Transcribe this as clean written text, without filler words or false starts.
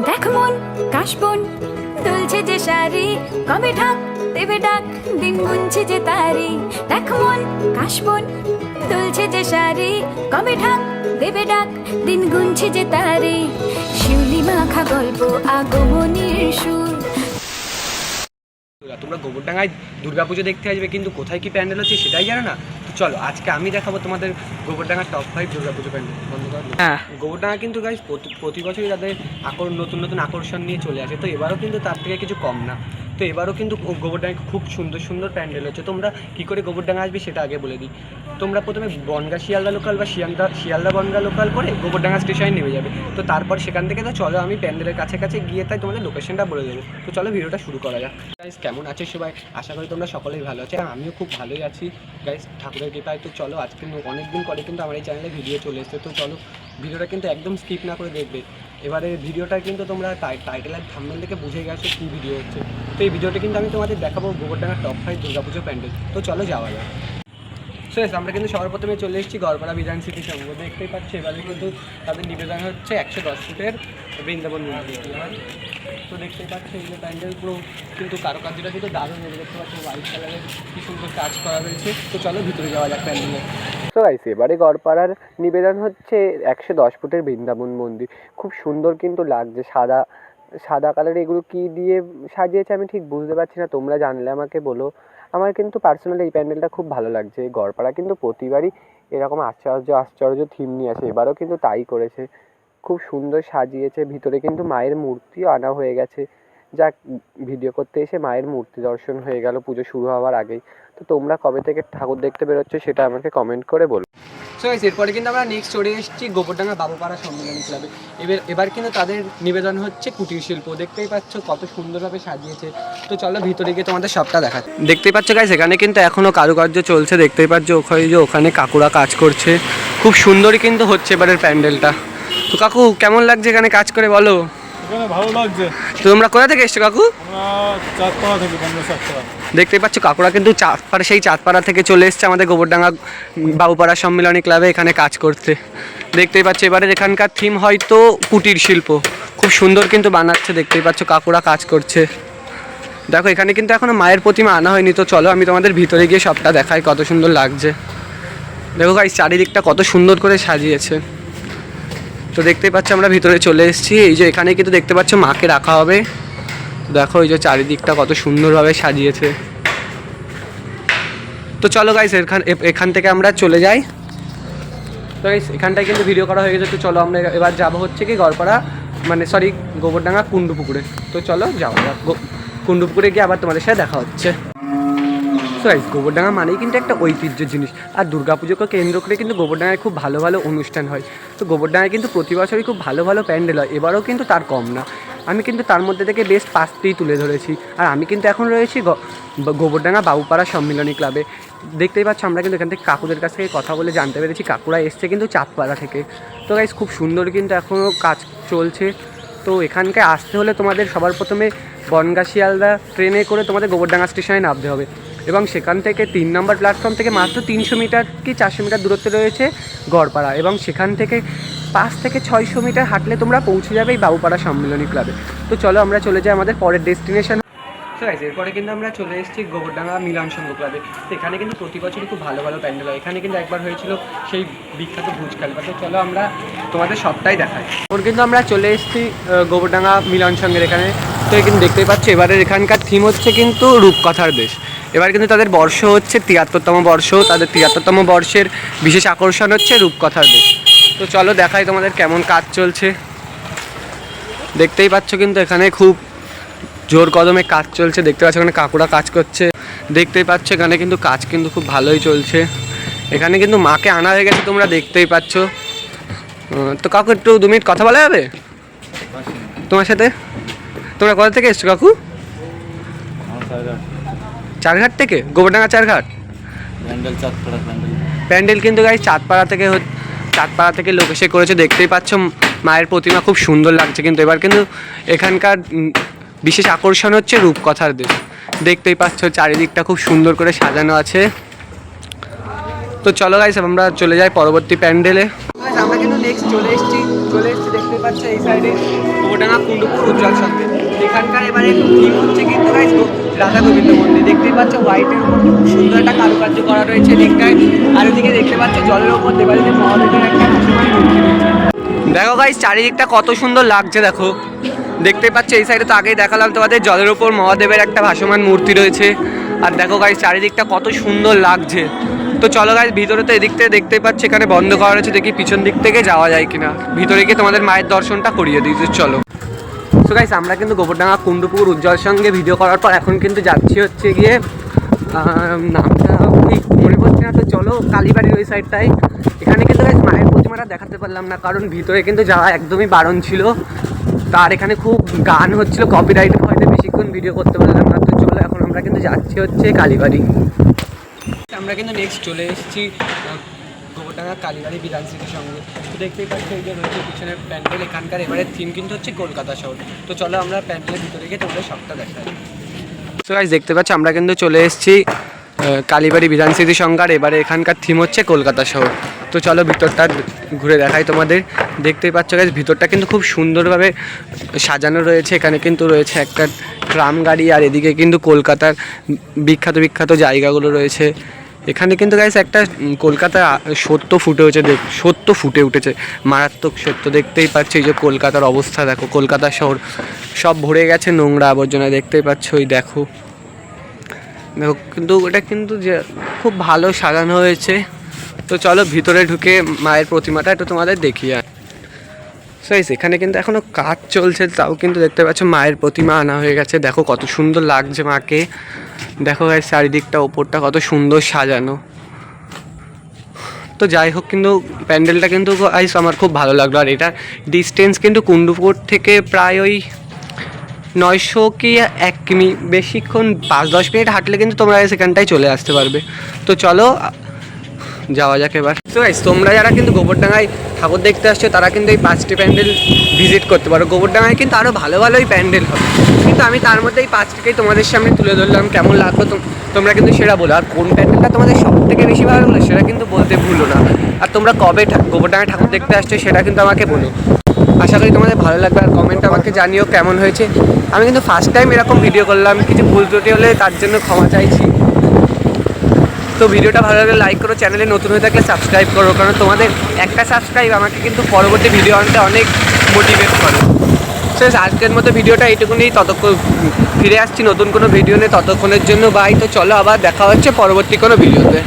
দেখ মন কাশবন দুলছে যে শাড়ি, কবে ঢাক দেবে ডাক, দিন গুনছে যে তারি। দেখ মন কাশবন দুলছে যে শাড়ি, কবে ঢাক দেবে ডাক, দিন গুনছে যে তারি। শিউলি মাখা গল্প আগমনীর সুর। তোমরা গোবরডাঙ্গায় দুর্গাপুজো দেখতে আসবে, কিন্তু কোথায় কি প্যান্ডেল হচ্ছে সেটাই জানো না। তো চলো আজকে আমি দেখাবো তোমাদের গোবরডাঙ্গার টপ 5 দুর্গাপুজো প্যান্ডেল। গোবরডাঙ্গা কিন্তু গাইস প্রতি বছরই তাদের নতুন নতুন আকর্ষণ নিয়ে চলে আসে, তো এবারও কিন্তু তার থেকে কিছু কম না। তো এবারও কিন্তু গোবরডাঙ্গায় খুব সুন্দর সুন্দর প্যান্ডেল হচ্ছে। তোমরা কী করে গোবরডাঙ্গা আসবে সেটা আগে বলে দিই। তোমরা প্রথমে বনগা শিয়ালদা লোকাল বা শিয়ালদা বনগা লোকাল করে গোবরডাঙ্গা স্টেশনে নেমে যাবে। তো তারপর সেখান থেকে তো চলো আমি প্যান্ডেলের কাছে গিয়ে তাই তোমাদের লোকেশনটা বলে দেবো। তো চলো ভিডিওটা শুরু করা যাক। গাইস কেমন আছো সবাই? আশা করি তোমরা সকলেই ভালো আছো, আমিও খুব ভালোই আছি গাইস, ঠাকুরের কৃপায়। তো চলো আজকে অনেকদিন পরে কিন্তু আমার এই চ্যানেলে ভিডিও চলে এসেছে। তো চলো ভিডিওটা কিন্তু একদম স্কিপ না করে দেখবে। এবারে ভিডিওটা কিন্তু তোমরা টাইটেল আর থাম্বনেল থেকে বুঝে গেছো কী ভিডিও হচ্ছে। তো এই ভিডিওটা কিন্তু আমি তোমাদের দেখাবো গোবরডাঙ্গার টপ 5 দুর্গাপুজো প্যান্ডেল। তো চলো যাওয়া যাক। সো আমরা কিন্তু সবার প্রথমে চলে এসেছি গড়পাড়া বিধান সিটি সংঘ। দেখতেই পাচ্ছি এবারে কিন্তু তাদের নিবেদন হচ্ছে 110 ফুটের বৃন্দাবন মন্দির। তো দেখতেই পাচ্ছি এই যে প্যান্ডেল পুরো কিন্তু কারুকার্যটা কিন্তু দারুণ। দেখতে পাচ্ছি হোয়াইট কালারের কী সুন্দর কাজ করা হয়েছে। তো চলো ভিতরে যাওয়া যাক প্যান্ডেলে। তো গাইস এবারে গড়পাড়ার নিবেদন হচ্ছে 110 ফুটের বৃন্দাবন মন্দির। খুব সুন্দর কিন্তু লাগছে, সাদা কালার। এগুলো কি দিয়ে সাজিয়েছে আমি ঠিক বুঝতে পারছি না, তোমরা জানলে আমাকে বলো। আমার কিন্তু পার্সোনালি এই প্যান্ডেলটা খুব ভালো লাগছে। গড়পাড়া কিন্তু প্রতিবারই এরকম আশ্চর্য থিম নিয়ে আসে, এবারও কিন্তু তাই করেছে। খুব সুন্দর সাজিয়েছে, ভিতরে কিন্তু মায়ের মূর্তিও আনা হয়ে গেছে। যাক, ভিডিও করতে এসে মায়ের মূর্তি দর্শন হয়ে গেল পুজো শুরু হওয়ার আগেই। তো তোমরা কবে থেকে ঠাকুর দেখতে বেরোচ্ছ সেটা আমাকে কমেন্ট করে বলো। সো এরপরে কিন্তু আমরা নেক্সট চলে এসেছি গোবরডাঙ্গা বাবুপাড়া সম্মেলনী ক্লাবে। এবার কিন্তু তাদের নিবেদন হচ্ছে কুটির শিল্প। দেখতেই পাচ্ছ কত সুন্দরভাবে সাজিয়েছে। তো চলো ভিতরে গিয়ে তোমাদের সবটা দেখা। দেখতেই পাচ্ছ গাইস এখানে কিন্তু এখনও কারুকার্য চলছে। দেখতেই পাচ্ছ ওখানে কাকুরা কাজ করছে। খুব সুন্দরই কিন্তু হচ্ছে এবারের প্যান্ডেলটা। তো কাকু কেমন লাগছে এখানে কাজ করে বলো? ভালো লাগছে। তো তোমরা কোথা থেকে এসছো কাকু? চাঁদপাড়া থেকে। দেখতেই পাচ্ছ কাকুরা কিন্তু চাঁদপাড়া থেকে চলে এসছে আমাদের গোবরডাঙ্গা বাবুপাড়া সম্মেলনী ক্লাবে এখানে কাজ করতে। দেখতেই পাচ্ছ এবারে এখানকার থিম হয়তো কুটির শিল্প। খুব সুন্দর কিন্তু বানাচ্ছে। দেখতেই পাচ্ছ কাকুরা কাজ করছে। দেখো এখানে কিন্তু এখনো মায়ের প্রতিমা আনা হয়নি। তো চলো আমি তোমাদের ভিতরে গিয়ে সবটা দেখাই কত সুন্দর লাগছে। দেখো গাইস চারিদিকটা কত সুন্দর করে সাজিয়েছে। তো দেখতেই পাচ্ছ আমরা ভিতরে চলে এসেছি। এই যে এখানে কিন্তু দেখতে পাচ্ছ মাকে রাখা হবে। দেখো এই যে চারিদিকটা কত সুন্দরভাবে সাজিয়েছে। তো চলো গাইস এখান থেকে আমরা চলে যাই। তো গাইস এখানটায় কিন্তু ভিডিও করা হয়ে গেছে। তো চলো আমরা এবার যাবো হচ্ছে কি গড়পাড়া গোবরডাঙ্গা কুণ্ডুপুকুরে। তো চলো যাওয়া যাক। কুণ্ডুপুকুরে গিয়ে আবার তোমাদের সাথে দেখা হচ্ছে। তো গাইস গোবরডাঙ্গা মানেই কিন্তু একটা ঐতিহ্যের জিনিস, আর দুর্গাপুজোকে কেন্দ্র করে কিন্তু গোবরডাঙ্গায় খুব ভালো ভালো অনুষ্ঠান হয়। তো গোবরডাঙ্গায় কিন্তু প্রতি বছরই খুব ভালো ভালো প্যান্ডেল হয়, এবারও কিন্তু তার কম না। আমি কিন্তু তার মধ্যে থেকে বেস্ট 5টিই তুলে ধরেছি। আর আমি কিন্তু এখন রয়েছি গোবরডাঙ্গা বাবুপাড়া সম্মেলনী ক্লাবে। দেখতেই পাচ্ছ আমরা কিন্তু এখান থেকে কাকুদের কাছ থেকে কথা বলে জানতে পেরেছি কাকুরা এসছে কিন্তু চাঁদপাড়া থেকে। তো গাইস খুব সুন্দর কিন্তু এখনও কাজ চলছে। তো এখানকে আসতে হলে তোমাদের সবার প্রথমে বনগা শিয়ালদা ট্রেনে করে তোমাদের গোবরডাঙ্গা স্টেশনে নামতে হবে, এবং সেখান থেকে 3 নম্বর প্ল্যাটফর্ম থেকে মাত্র 300 মিটার কি 400 মিটার দূরত্বে রয়েছে গড়পাড়া, এবং সেখান থেকে 5 থেকে 600 মিটার হাঁটলে তোমরা পৌঁছে যাবে এই বাবুপাড়া সম্মেলনী ক্লাবে। তো চলো আমরা চলে যাই আমাদের পরের ডেস্টিনেশন। এরপরে কিন্তু আমরা চলে এসেছি গোবরডাঙ্গা মিলন সংঘ ক্লাবে। তো এখানে কিন্তু প্রতি বছরই খুব ভালো ভালো প্যান্ডেল হয়। এখানে কিন্তু একবার হয়েছিল সেই বিখ্যাত ভুজ খেলবা। তো চলো আমরা তোমাদের সবটাই দেখাই। ওর কিন্তু আমরা চলে এসেছি গোবরডাঙ্গা মিলন সংঘের এখানে। তো কিন্তু দেখতেই পাচ্ছ এবারের এখানকার থিম হচ্ছে কিন্তু রূপকথার দেশ। এবার কিন্তু তাদের বর্ষ হচ্ছে 73তম বর্ষ। তাদের 73তম বর্ষের বিশেষ আকর্ষণ হচ্ছে রূপকথার দেশ। তো চলো দেখাই তোমাদের কেমন কাজ চলছে। দেখতেই পাচ্ছ কিন্তু এখানে খুব জোর কদমে কাজ চলছে। দেখতে পাচ্ছ এখানে কাকুরা কাজ করছে। দেখতেই পাচ্ছ এখানে কিন্তু কাজ কিন্তু খুব ভালোই চলছে। এখানে কিন্তু মাকে আনা হয়ে গেছে, তোমরা দেখতেই পাচ্ছ। তো কাকু একটু 2 মিনিট কথা বলা যাবে তোমার সাথে? তোমরা কোথা থেকে এসছো কাকু? চারঘাট থেকে, গোবরডাঙ্গা চারঘাট। প্যান্ডেল কিন্তু গাই চাঁদপাড়া থেকে লোক এসে করেছে। দেখতেই পাচ্ছ মায়ের প্রতিমা খুব সুন্দর লাগছে। কিন্তু এবার কিন্তু এখানকার বিশেষ আকর্ষণ হচ্ছে রূপকথার দেশ। দেখতেই পাচ্ছ চারিদিকটা খুব সুন্দর করে সাজানো আছে। তো চলো গাইস আমরা চলে যাই পরবর্তী প্যান্ডেলে। আমরা কিন্তু নেক্সট চলে এসেছি দেখতে পাচ্ছ এই সাইডে গোবরডাঙ্গা কুণ্ডুপুর উজ্জ্বল সঙ্গে। এখানকার এবারে থিম হচ্ছে কিন্তু গাইস রাধা গোবিন্দ মন্দির। দেখতেই পাচ্ছ হোয়াইটের উপর খুব সুন্দর একটা কারুকার্য করা রয়েছে দিকটায়। আর ওদিকে দেখতে পাচ্ছ জলের উপর দেবালিতে মহাদেবের একটা ভাসমান মূর্তি রয়েছে। দেখো গাইস চারিদিকটা কত সুন্দর লাগছে দেখো। দেখতে পাচ্ছ এই সাইডে তো আগেই দেখালাম তোমাদের জলের উপর মহাদেবের একটা ভাসমান মূর্তি রয়েছে। আর দেখো গাইস চারিদিকটা কত সুন্দর লাগছে। তো চলো গাইস ভিতরে তো এদিক থেকে দেখতেই পাচ্ছ এখানে বন্ধ করা রয়েছে, দেখি পিছন দিক থেকে যাওয়া যায় কিনা। ভিতরে গিয়ে তোমাদের মায়ের দর্শনটা করিয়ে দিই। চলো। তো গাইস আমরা কিন্তু গোবরডাঙ্গা কুণ্ডুপুর উজ্জ্বল সঙ্গে ভিডিও করার পর এখন কিন্তু যাচ্ছি হচ্ছে গিয়ে নামটা ঠিক মনে পড়ছে না। তো চলো কালীবাড়ির ওই সাইডটাই। এখানে কিন্তু গাইস মায়ের প্রতিমাটা দেখাতে পারলাম না, কারণ ভিতরে কিন্তু যাওয়া একদমই বারণ ছিল। তার এখানে খুব গান হচ্ছিল, কপিরাইটের হয়তো বেশিক্ষণ ভিডিও করতে পারলাম না। তো চলো এখন আমরা কিন্তু যাচ্ছি হচ্ছে কালীবাড়ি। আমরা কিন্তু নেক্সট চলে এসেছি গোবরডাঙ্গা কালীবাড়ি বিধানসিটির সঙ্গে। তো দেখতেই পাচ্ছি এই যে রয়েছে পিছনের প্যান্ডেল। এখানকার এবারে থিম কিন্তু হচ্ছে কলকাতা শহর। তো চলো আমরা প্যান্ডেলের ভিতরে গিয়ে তোমাদের সবটা দেখাই। তো গাইস দেখতে পাচ্ছ আমরা কিন্তু চলে এসেছি কালীবাড়ি বিধানসিটির সঙ্গে। আর এবারে এখানকার থিম হচ্ছে কলকাতা শহর। তো চলো ভিতরটা ঘুরে দেখাই তোমাদের। দেখতেই পাচ্ছ গাইস ভিতরটা কিন্তু খুব সুন্দরভাবে সাজানো রয়েছে। এখানে কিন্তু রয়েছে একটা ট্রাম গাড়ি, আর এদিকে কিন্তু কলকাতার বিখ্যাত বিখ্যাত জায়গাগুলো রয়েছে। এখানে কিন্তু গাইস একটা কলকাতা সত্য ফুটে উঠেছে, মারাত্মক সত্য। দেখতেই পাচ্ছ এই যে কলকাতার অবস্থা দেখো, কলকাতা শহর সব ভরে গেছে নোংরা আবর্জনা। দেখতেই পাচ্ছ ওই দেখো কিন্তু এটা কিন্তু যে খুব ভালো সাজানো হয়েছে। তো চলো ভিতরে ঢুকে মায়ের প্রতিমাটা একটু তোমাদের দেখিয়ে। এখানে কিন্তু এখনো কাজ চলছে, তাও কিন্তু দেখতে পাচ্ছ মায়ের প্রতিমা আনা হয়ে গেছে। দেখো কত সুন্দর লাগছে মাকে। দেখো গাইস চারিদিকটা ওপরটা কত সুন্দর সাজানো। তো যাই হোক কিন্তু প্যান্ডেলটা কিন্তু গাইস আমার খুব ভালো লাগলো। আর এটা ডিস্টেন্স কিন্তু কুণ্ডুপুর থেকে প্রায় ওই 900 কি 1 কিমি, বেশিক্ষণ 5-10 মিনিট হাঁটলে কিন্তু তোমরা সেখানটায় চলে আসতে পারবে। তো চলো যাওয়া যাক এবার। তো গাইস তোমরা যারা কিন্তু গোবরডাঙ্গায় ঠাকুর দেখতে আসছো তারা কিন্তু এই 5টি প্যান্ডেল ভিজিট করতে পারো। গোবরডাঙ্গায় কিন্তু আরও ভালো ভালোই প্যান্ডেল হবে, কিন্তু আমি তার মধ্যে এই 5টিকেই তোমাদের সামনে তুলে ধরলাম। কেমন লাগলো তোমরা কিন্তু সেটা বলো। আর কোন প্যান্ডেলটা তোমাদের সব থেকে বেশি ভালো লাগলো সেটা কিন্তু বলতে ভুলো না। আর তোমরা কবে গোবরডাঙ্গায় ঠাকুর দেখতে আসছো সেটা কিন্তু আমাকে বলো। আশা করি তোমাদের ভালো লাগবে। আর কমেন্ট আমাকে জানিও কেমন হয়েছে। আমি কিন্তু ফার্স্ট টাইম এরকম ভিডিও করলাম, কিছু ভুল ত্রুটি হলে তার জন্য ক্ষমা চাইছি। তো ভিডিওটা ভালো লাগলে লাইক করো, চ্যানেলে নতুন হয়ে থাকলে সাবস্ক্রাইব করো, কারণ তোমাদের একটা সাবস্ক্রাইব আমাকে কিন্তু পরবর্তী ভিডিও আনতে অনেক মোটিভেট করে। সো আজকের মতো ভিডিওটা এইটুকুনি। ততক্ষণ ফিরে আসছি নতুন কোনো ভিডিও নিয়ে, ততক্ষণের জন্য বাই। তো চলো আবার দেখা হচ্ছে পরবর্তী কোনো ভিডিওতে।